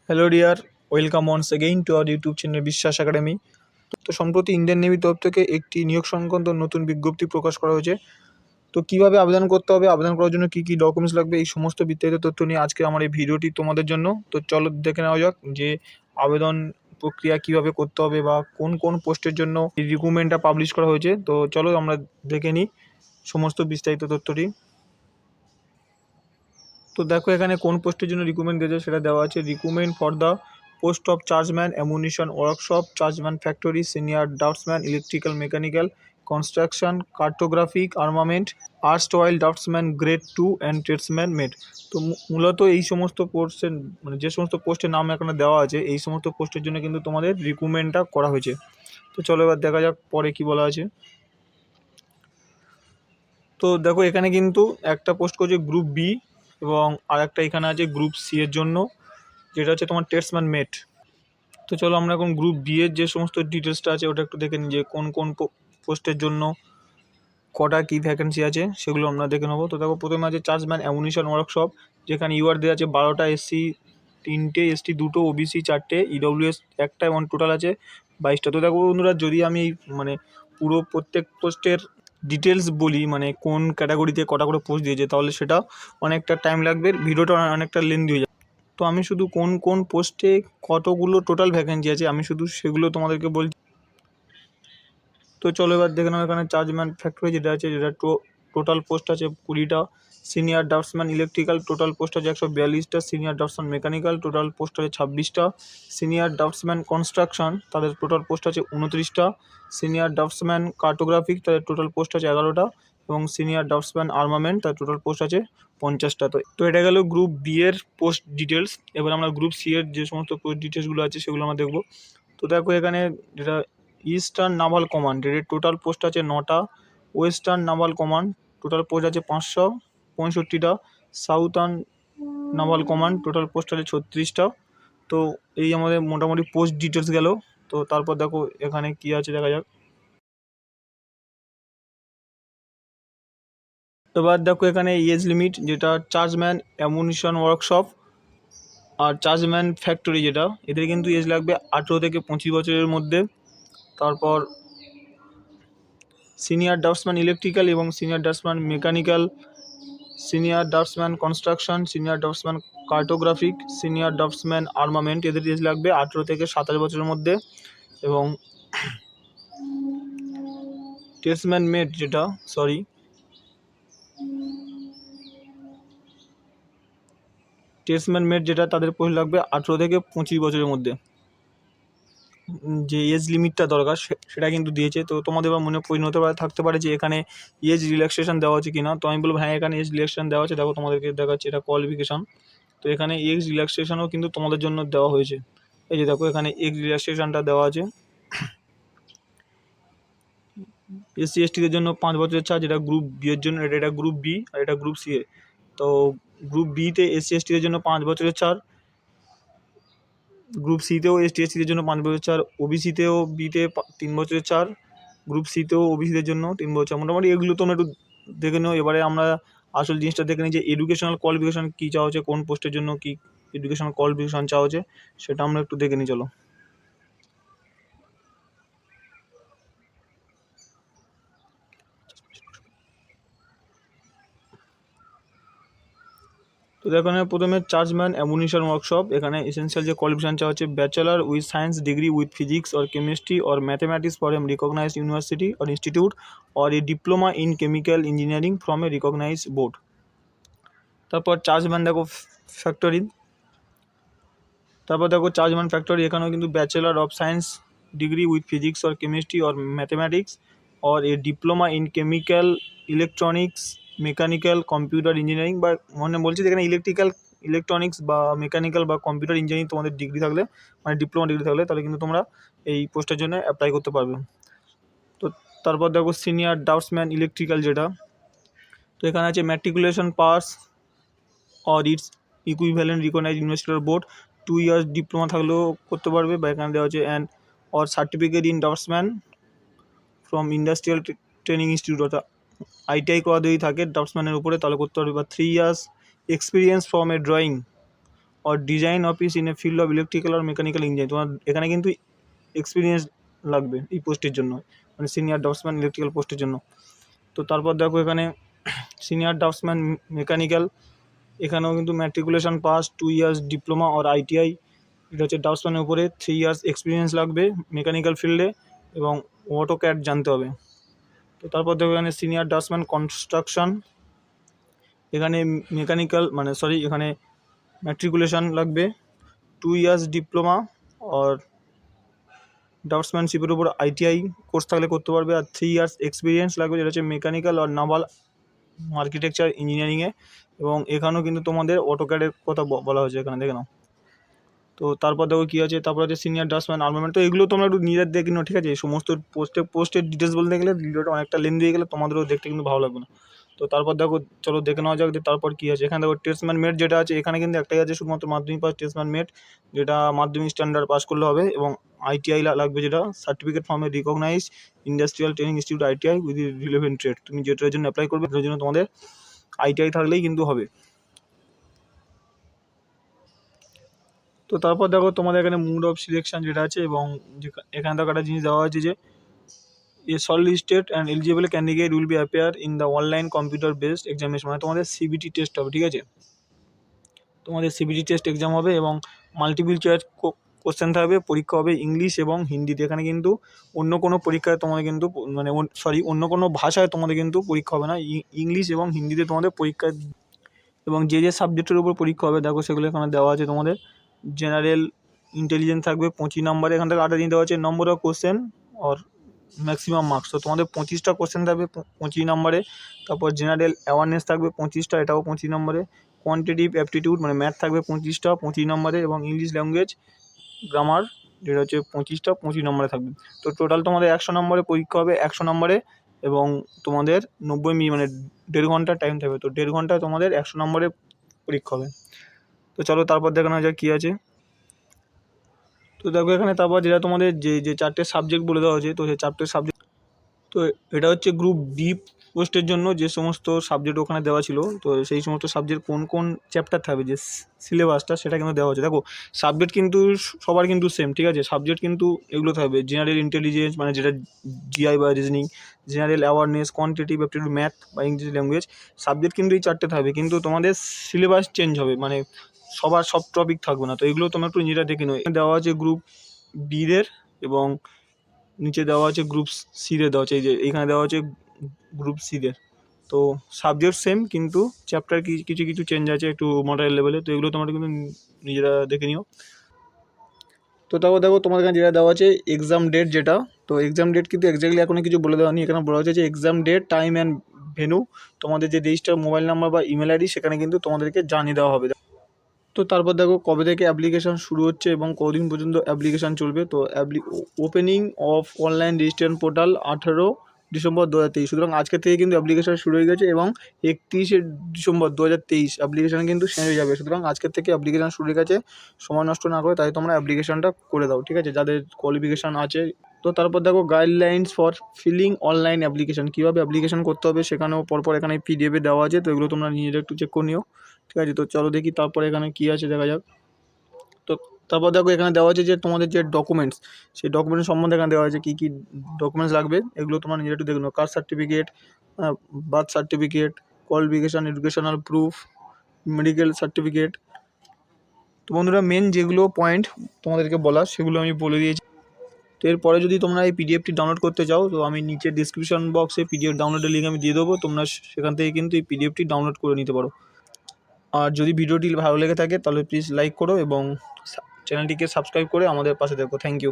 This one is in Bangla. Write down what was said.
Hello dear, welcome once again to our YouTube channel Biswas Academy. তো সম্প্রতি ইন্ডিয়ান নেভি তরফ থেকে একটি নিয়োগ সংক্রান্ত নতুন বিজ্ঞপ্তি প্রকাশ করা হয়েছে। তো কীভাবে আবেদন করতে হবে, আবেদন করার জন্য কী কী ডকুমেন্টস লাগবে, এই সমস্ত বিস্তারিত তথ্য নিয়ে আজকে আমার এই ভিডিওটি তোমাদের জন্য। তো চলো দেখে নেওয়া যাক যে আবেদন প্রক্রিয়া কীভাবে করতে হবে বা কোন কোন পোস্টের জন্য এই রিক্রুটমেন্টটা পাবলিশ করা হয়েছে। তো চলো আমরা দেখে নিই সমস্ত বিস্তারিত তথ্যটি। তো দেখো এখানে কোন পোস্টের জন্য রিক্রুটমেন্ট দিয়েছে সেটা দেওয়া আছে। Recruitment for the post of chargeman, ammunition workshop, chargeman factory, senior draughtsman, electrical mechanical, construction, cartographic, armament, আর্টসওয়াইল draughtsman grade 2 and tradesman mate. তো মূলত এই সমস্ত পোস্টের যে সমস্ত পোস্টের নাম এখানে দেওয়া আছে, এই সমস্ত পোস্টের জন্য কিন্তু তোমাদের রিক্রুটমেন্টটা করা হয়েছে। তো চলো এবার দেখা যাক পরে কি বলা আছে। তো দেখো এখানে কিন্তু একটা পোস্ট করছে গ্রুপ বি এবং আর একটা এখানে আছে গ্রুপ সি এর জন্য, যেটা হচ্ছে তোমার ট্রেডসম্যান মেট। তো চলো আমরা এখন গ্রুপ বি এর যে সমস্ত ডিটেলসটা আছে ওটা একটু দেখে নিই, যে কোন কোন পোস্টের জন্য কটা কী ভ্যাকেন্সি আছে সেগুলো আমরা দেখে নেবো। তো দেখো প্রথমে আছে চার্জম্যান অ্যামুনিশন ওয়ার্কশপ, যেখানে ইউআর দেওয়া আছে 12টা, এসসি 3টে, এসটি 2টো, ওবিসি 4টে, ইডব্লিউএস 1টা এবং টোটাল আছে 22টা। তো দেখো বন্ধুরা, যদি আমি মানে পুরো প্রত্যেক পোস্টের ডিটেলস বলি, মানে কোন ক্যাটাগরিতে কটা করে পোস্ট দিয়েছে, তাহলে সেটা অনেকটা টাইম লাগবে, ভিডিওটা অনেকটা লেন্দি হয়ে যাবে। তো আমি শুধু কোন কোন পোস্টে কতগুলো টোটাল ভ্যাকেন্সি আছে আমি শুধু সেগুলো তোমাদেরকে বলছি। তো চলো এবার দেখে নাও এখানে চার্জম্যান ফ্যাক্টরি যেটা আছে, যেটা টোটাল পোস্ট আছে 20টা। Senior draughtsman electrical total post আছে 142টা। Senior draughtsman mechanical total post আছে 26টা। সিনিয়র ড্রাফটসম্যান কনস্ট্রাকশন তাদের টোটাল পোস্ট আছে 29টা। সিনিয়র ড্রাফটসম্যান কার্টোগ্রাফিক তাদের টোটাল পোস্ট আছে 11টা। এবং সিনিয়র ড্রাফটসম্যান আর্মামেন্ট তাদের টোটাল পোস্ট আছে 50টা। তো এটা গেল গ্রুপ বি এর পোস্ট ডিটেলস। এবার আমরা গ্রুপ সি এর যে সমস্ত পোস্ট ডিটেলসগুলো আছে সেগুলো আমরা দেখবো। তো দেখো এখানে যেটা ইস্টার্ন নাভাল কমান্ড, এর টোটাল পোস্ট আছে 9টা। Western naval command total post আছে 565টা। Southern naval command total post আছে 36টা। তো এই আমাদের মোটামুটি পোস্ট ডিটেলস গেল। তো তারপর দেখো এখানে কি আছে দেখা যাক। এবার দেখো এখানে এজ লিমিট, যেটা চার্জম্যান অ্যামুনিশন ওয়ার্কশপ আর চার্জম্যান ফ্যাক্টরি, যেটা এদের কিন্তু এজ লাগবে 18 থেকে 25 বছরের মধ্যে। তারপর সিনিয়র ড্রাফটসম্যান ইলেকট্রিক্যাল এবং senior draughtsman mechanical, senior draughtsman construction, senior draughtsman cartographic, senior draughtsman armament, এদের এজ লাগবে 18 থেকে 27 বছরের মধ্যে। এবং ট্রেডসম্যান মেট যেটা তাদের পোস্ট লাগবে 18 থেকে 25 বছরের মধ্যে। যে এজ লিমিটটা দরকার সেটা কিন্তু দিয়েছে। তো তোমাদের বা মনে প্রশ্ন থাকতে পারে যে এখানে এজ রিল্যাক্সেশন দেওয়া আছে কিনা। তো আমি বলবো হ্যাঁ, এখানে এজ রিল্যাক্সেশন দেওয়া আছে। দেখো তোমাদেরকে দেখাচ্ছে, এটা কোয়ালিফিকেশন। তো এখানে এজ রিল্যাক্সেশনও কিন্তু তোমাদের জন্য দেওয়া হয়েছে। এই যে দেখো এখানে এজ রিল্যাক্সেশনটা দেওয়া আছে। এসসি এসটিদের জন্য 5 বছরের ছাড়, যেটা গ্রুপ বি এর জন্য, এটা গ্রুপ বি আর এটা গ্রুপ সি এ। তো গ্রুপ বিতে এসসি এসটিদের জন্য 5 বছরের ছাড়, গ্রুপ সিতেও এসটি এসটিদের জন্য 5 বছরের ছাড়, ওবিসিতেও বিতে 3 বছরের ছাড়, গ্রুপ সিতেও ওবিসিদের জন্য 3 বছর। মোটামুটি এগুলো তোমরা একটু দেখে নিও। এবারে আমরা আসল জিনিসটা দেখে নিই যে এডুকেশনাল কোয়ালিফিকেশান কী চাওয়া হচ্ছে, কোন পোস্টের জন্য কী এডুকেশনাল কোয়ালিফিকেশান চাওয়া হচ্ছে সেটা আমরা একটু দেখে নিই চলো। তো দেখো প্রথমে চার্জম্যান অ্যামুনিশন ওয়ার্কশপ, এখানে এসেন্সিয়াল যে কোয়ালিফিকেশান চাওয়া হচ্ছে bachelor with science degree with physics or chemistry or mathematics from recognised university or institute or a diploma in chemical engineering from a recognised board. তারপর চার্জম্যান দেখো ফ্যাক্টরি, চার্জম্যান ফ্যাক্টরি, এখানেও কিন্তু bachelor of science degree with physics or chemistry or mathematics or a diploma in chemical electronics mechanical computer engineering, বা মানে বলছি এখানে ইলেকট্রনিক্স বা মেকানিক্যাল বা কম্পিউটার ইঞ্জিনিয়ারিং তোমাদের ডিগ্রি থাকলে, মানে ডিপ্লোমা ডিগ্রি থাকলে, তাহলে কিন্তু তোমরা এই পোস্টের জন্য অ্যাপ্লাই করতে পারবে। তো তারপর দেখো সিনিয়র ড্রাফটসম্যান ইলেকট্রিক্যাল, যেটা তো এখানে আছে matriculation pass or it's equivalent recognised university board, 2 years diploma থাকলেও করতে পারবে, বা এখানে দেওয়া হচ্ছে and or certificate in draftsman from industrial training institute, অর্থাৎ আইটিআই করা যদি থাকে ড্রাফটসম্যানের উপরে তাহলে করতে পারবে, বা 3 years experience from a drawing or design office in a field of electrical আর মেকানিক্যাল ইঞ্জিনিয়ারিং। তোমার এখানে কিন্তু এক্সপিরিয়েন্স লাগবে এই পোস্টের জন্য, মানে সিনিয়র ড্রাফটসম্যান ইলেকট্রিক্যাল পোস্টের জন্য। তো তারপর দেখো এখানে সিনিয়র ড্রাফটসম্যান মেকানিক্যাল, এখানেও কিন্তু matriculation pass, 2 years diploma or ITI. এটা হচ্ছে ড্রাফটসম্যানের উপরে 3 ইয়ার্স এক্সপিরিয়েন্স লাগবে মেকানিক্যাল ফিল্ডে, এবং অটোক্যাড জানতে হবে। তো তারপর দেখো এখানে সিনিয়র ড্রাফটসম্যান কনস্ট্রাকশন, এখানে মেকানিক্যাল এখানে ম্যাট্রিকুলেশন লাগবে, 2 ইয়ার্স ডিপ্লোমা অর ড্রাফটসম্যানশিপের উপর আইটিআই কোর্স থাকলে করতে পারবে, আর 3 ইয়ার্স এক্সপিরিয়েন্স লাগবে, যেটা হচ্ছে মেকানিক্যাল আর নাভাল আর্কিটেকচার ইঞ্জিনিয়ারিংয়ে। এবং এখানেও কিন্তু তোমাদের অটোক্যাডের কথা বলা হয়েছে এখানে, দেখে নাও। তো তারপর দেখো কী আছে, তারপর আছে সিনিয়র ড্রাফটসম্যান আর্মামেন্ট। তো এগুলো তোমরা একটু নিজের দেখে নাও, ঠিক আছে। এই সমস্ত পোস্টের ডিটেলস বলতে গেলে ভিডিওটা অনেকটা লেন্দি হয়ে গেলে তোমাদেরও দেখতে কিন্তু ভালো লাগবে না। তো তারপর দেখো চলো দেখে নেওয়া যাক যে তারপর কী আছে। এখানে দেখো ট্রেডসম্যান মেট যেটা আছে, এখানে কিন্তু একটাই আছে শুধুমাত্র মাধ্যমিক পাস ট্রেডসম্যান মেট, যেটা মাধ্যমিক স্ট্যান্ডার্ড পাস করলে হবে, এবং আইটিআই লাগবে, যেটা সার্টিফিকেট ফর্মে recognise industrial training institute ITI with relevant trade. তুমি যেটার জন্য অ্যাপ্লাই করবে সেটার জন্য তোমাদের আইটিআই থাকলেই কিন্তু হবে। তো তারপর দেখো তোমাদের এখানে মোড অফ সিলেকশন যেটা আছে, এবং এখানে দেখো একটা জিনিস দেওয়া আছে যে a shortlisted and eligible candidate will be appear in the online computer based examination. মানে তোমাদের সিবিটি টেস্ট হবে, ঠিক আছে। তোমাদের সিবিটি টেস্ট এক্সাম হবে, এবং মাল্টিপল চয়েস কোশ্চেন থাকবে, পরীক্ষা হবে ইংলিশ এবং হিন্দিতে। এখানে কিন্তু অন্য কোনো পরীক্ষায় তোমাদের কিন্তু অন্য কোনো ভাষায় তোমাদের কিন্তু পরীক্ষা হবে না, ইংলিশ এবং হিন্দিতে তোমাদের পরীক্ষা। এবং যে সাবজেক্টের উপর পরীক্ষা হবে দেখো সেগুলো এখানে দেওয়া আছে। তোমাদের জেনারেল ইন্টেলিজেন্স থাকবে 25 নম্বরে, এখান থেকে 8 দিন দেওয়া আছে number of question or maximum marks. তো তোমাদের 25টা কোশ্চেন থাকবে 25 নম্বরে। তারপর জেনারেল অ্যাওয়ারনেস থাকবে 25টা, এটাও 25 নম্বরে। কোয়ান্টিটিভ অ্যাপটিটিউড মানে ম্যাথ থাকবে 25টা 25 নম্বরে, এবং ইংলিশ ল্যাঙ্গুয়েজ গ্রামার যেটা হচ্ছে 25টা 25 নম্বরে থাকবে। তো টোটাল তোমাদের 100 নম্বরে পরীক্ষা হবে, 100 নম্বরে, এবং তোমাদের 90 মিনিট মানে 1.5 ঘন্টার টাইম থাকবে। তো 1.5 ঘন্টায় তোমাদের 100 নম্বরে পরীক্ষা হবে। তো চলো তারপর দেখানো যাক কী আছে। তো দেখো এখানে তারপর যেটা তোমাদের যে 4টে সাবজেক্ট বলে দেওয়া হয়েছে, তো সেই 4টে সাবজেক্ট, তো এটা হচ্ছে গ্রুপ ডি পোস্টের জন্য যে সমস্ত সাবজেক্ট ওখানে দেওয়া ছিল। তো সেই সমস্ত সাবজেক্ট কোন কোন চ্যাপ্টার থাকবে, যে সিলেবাসটা সেটা কিন্তু দেওয়া হচ্ছে। দেখো সাবজেক্ট কিন্তু সবার কিন্তু সেম, ঠিক আছে। সাবজেক্ট কিন্তু এগুলো থাকবে, জেনারেল ইন্টেলিজেন্স মানে যেটা জিআই বা reasoning, general awareness, quantitative aptitude, math বা ইংলিশ ল্যাঙ্গুয়েজ। সাবজেক্ট কিন্তু এই 4টে থাকবে, কিন্তু তোমাদের সিলেবাস চেঞ্জ হবে, মানে সব টপিক থাকবে না। তো এগুলো তোমরা একটু নিজেরা দেখে নেবে। দেওয়া আছে গ্রুপ বিদের, এবং নিচে দেওয়া আছে গ্রুপ সিদের দেওয়া আছে, এই যে এইখানে দেওয়া আছে গ্রুপ সিদের। তো সাবজেক্ট সেম, কিন্তু চ্যাপ্টার কিছু চেঞ্জ আছে একটু মডারেল লেভেলে। তো এগুলো তোমরা কিন্তু নিজেরা দেখে নিও। তো তারপর দেখো তোমাদের এখানে যেটা দেওয়া আছে এক্সাম ডেট যেটা, তো এক্সাম ডেট কিন্তু এক্স্যাক্টলি এখনো কিছু বলে দেওয়া নেই। এখানে বলা হচ্ছে যে exam date, time and venue, তোমাদের যে রেজিস্টার মোবাইল নাম্বার বা ইমেল আইডি সেখানে কিন্তু তোমাদেরকে জানিয়ে দেওয়া হবে। তো তারপর দেখো কবে থেকে অ্যাপ্লিকেশান শুরু হচ্ছে এবং কদিন পর্যন্ত অ্যাপ্লিকেশান চলবে। তো opening of online registration portal 18 December 2023। সুতরাং আজকে থেকে কিন্তু অ্যাপ্লিকেশান শুরু হয়ে গেছে, এবং 31শে ডিসেম্বর 2023 অ্যাপ্লিকেশান কিন্তু শেষ হয়ে যাবে। সুতরাং আজকের থেকে অ্যাপ্লিকেশান শুরু হয়ে গেছে, সময় নষ্ট না করে তাই তোমরা অ্যাপ্লিকেশানটা করে দাও, ঠিক আছে, যাদের কোয়ালিফিকেশান আছে। তো তারপর দেখো guidelines for filling online application, কীভাবে অ্যাপ্লিকেশান করতে হবে সেখানেও পরপর এখানে পিডিএফে দেওয়া আছে। তো এগুলো তোমরা নিজেরা একটু চেক করে নিও, ঠিক আছে। তো চলো দেখি তারপরে এখানে কী আছে, দেখা যাক। তো তারপর দেখো এখানে দেওয়া আছে যে তোমাদের যে ডকুমেন্টস, সেই ডকুমেন্টস সম্বন্ধে এখানে দেওয়া আছে কী কী ডকুমেন্টস লাগবে। এগুলো তোমরা নিজেরা একটু দেখে নাও। Caste certificate, birth certificate, qualification, educational proof, medical certificate. তো বন্ধুরা মেন যেগুলো পয়েন্ট তোমাদেরকে বলা সেগুলো আমি বলে দিয়েছি। তো এরপরে যদি তোমরা এই পিডিএফটি ডাউনলোড করতে চাও, তো আমি নিচে ডিসক্রিপশন বক্সে পিডিএফ ডাউনলোডের লিঙ্ক আমি দিয়ে দেবো, তোমরা সেখান থেকে কিন্তু এই পিডিএফটি ডাউনলোড করে নিতে পারো। আর যদি ভিডিওটি ভালো লেগে থাকে তাহলে প্লিজ লাইক করো, এবং চ্যানেলটিকে সাবস্ক্রাইব করে আমাদের পাশে দেখো। Thank you.